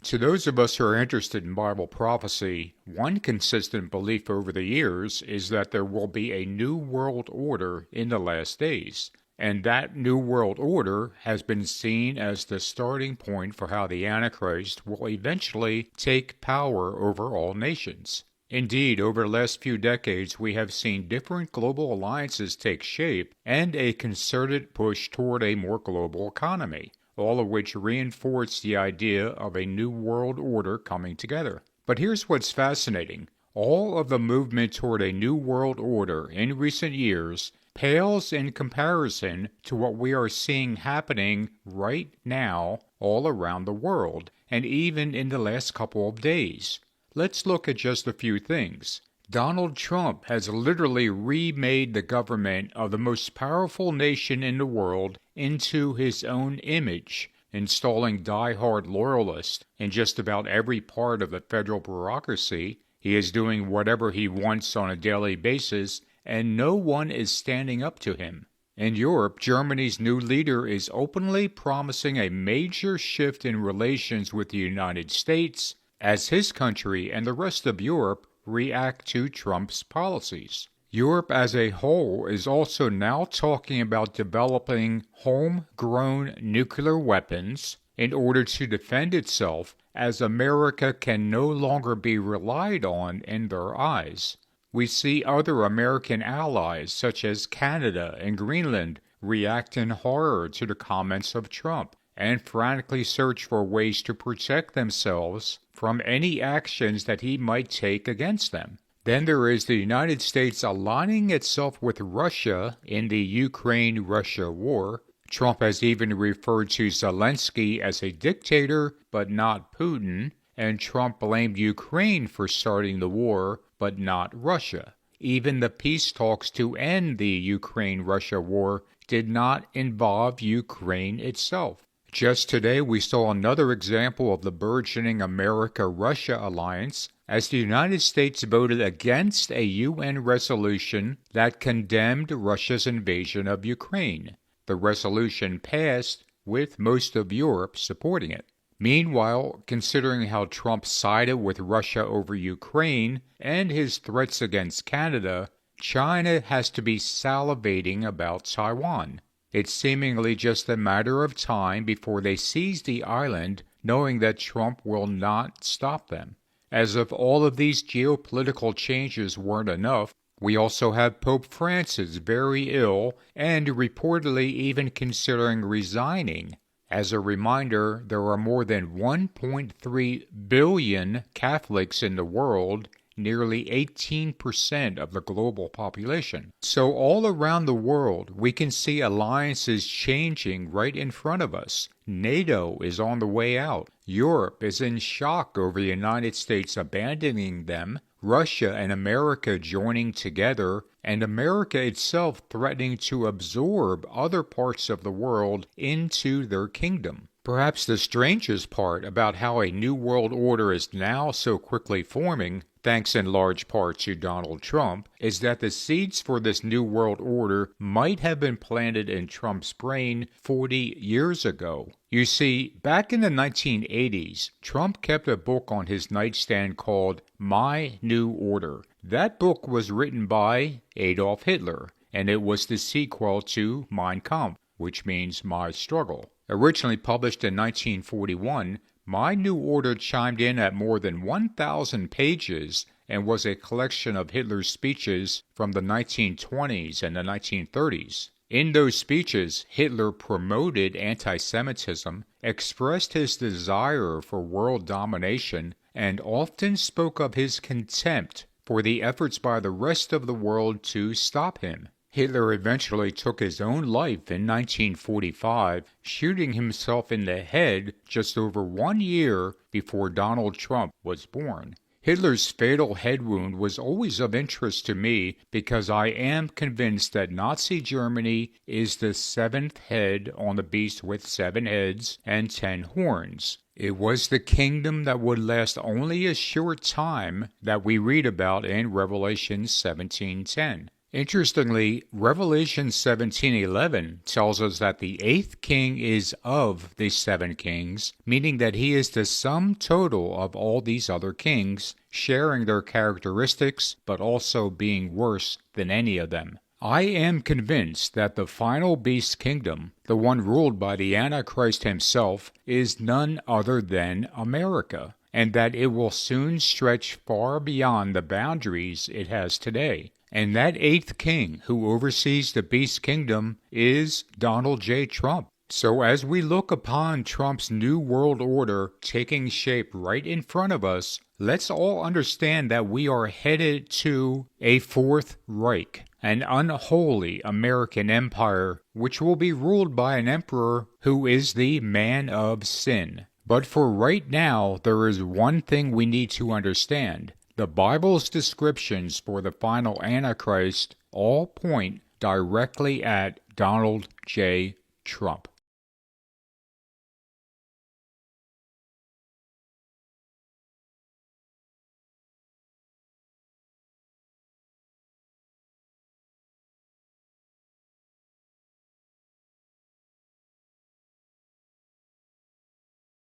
To those of us who are interested in Bible prophecy, one consistent belief over the years is that there will be a new world order in the last days. And that new world order has been seen as the starting point for how the Antichrist will eventually take power over all nations. Indeed, over the last few decades, we have seen different global alliances take shape and a concerted push toward a more global economy, all of which reinforce the idea of a new world order coming together. But here's what's fascinating. All of the movement toward a new world order in recent years pales in comparison to what we are seeing happening right now all around the world, and even in the last couple of days. Let's look at just a few things. Donald Trump has literally remade the government of the most powerful nation in the world into his own image, installing die-hard loyalists in just about every part of the federal bureaucracy. He is doing whatever he wants on a daily basis, and no one is standing up to him. In Europe, Germany's new leader is openly promising a major shift in relations with the United States as his country and the rest of Europe react to Trump's policies. Europe as a whole is also now talking about developing homegrown nuclear weapons in order to defend itself, as America can no longer be relied on in their eyes. We see other American allies, such as Canada and Greenland, react in horror to the comments of Trump and frantically search for ways to protect themselves from any actions that he might take against them. Then there is the United States aligning itself with Russia in the Ukraine-Russia war. Trump has even referred to Zelensky as a dictator, but not Putin, and Trump blamed Ukraine for starting the war, but not Russia. Even the peace talks to end the Ukraine-Russia war did not involve Ukraine itself. Just today we saw another example of the burgeoning America-Russia alliance as the United States voted against a UN resolution that condemned Russia's invasion of Ukraine. The resolution passed, with most of Europe supporting it. Meanwhile, considering how Trump sided with Russia over Ukraine and his threats against Canada, China has to be salivating about Taiwan. It's seemingly just a matter of time before they seize the island, knowing that Trump will not stop them. As if all of these geopolitical changes weren't enough, we also have Pope Francis very ill and reportedly even considering resigning. As a reminder, there are more than 1.3 billion Catholics in the world, nearly 18% of the global population. So all around the world, we can see alliances changing right in front of us. NATO is on the way out. Europe is in shock over the United States abandoning them, Russia and America joining together, and America itself threatening to absorb other parts of the world into their kingdom. Perhaps the strangest part about how a new world order is now so quickly forming, thanks in large part to Donald Trump, is that the seeds for this new world order might have been planted in Trump's brain 40 years ago. You see, back in the 1980s, Trump kept a book on his nightstand called My New Order. That book was written by Adolf Hitler, and it was the sequel to Mein Kampf, which means My Struggle. Originally published in 1941, My New Order chimed in at more than 1,000 pages and was a collection of Hitler's speeches from the 1920s and the 1930s. In those speeches, Hitler promoted anti-Semitism, expressed his desire for world domination, and often spoke of his contempt for the efforts by the rest of the world to stop him. Hitler eventually took his own life in 1945, shooting himself in the head just over 1 year before Donald Trump was born. Hitler's fatal head wound was always of interest to me because I am convinced that Nazi Germany is the seventh head on the beast with 7 heads and 10 horns. It was the kingdom that would last only a short time that we read about in Revelation 17:10. Interestingly, Revelation 17:11 tells us that the eighth king is of the seven kings, meaning that he is the sum total of all these other kings, sharing their characteristics, but also being worse than any of them. I am convinced that the final beast kingdom, the one ruled by the Antichrist himself, is none other than America, and that it will soon stretch far beyond the boundaries it has today. And that eighth king who oversees the beast kingdom is Donald J. Trump. So as we look upon Trump's new world order taking shape right in front of us, let's all understand that we are headed to a Fourth Reich, an unholy American empire which will be ruled by an emperor who is the man of sin. But for right now, there is one thing we need to understand. The Bible's descriptions for the final Antichrist all point directly at Donald J. Trump.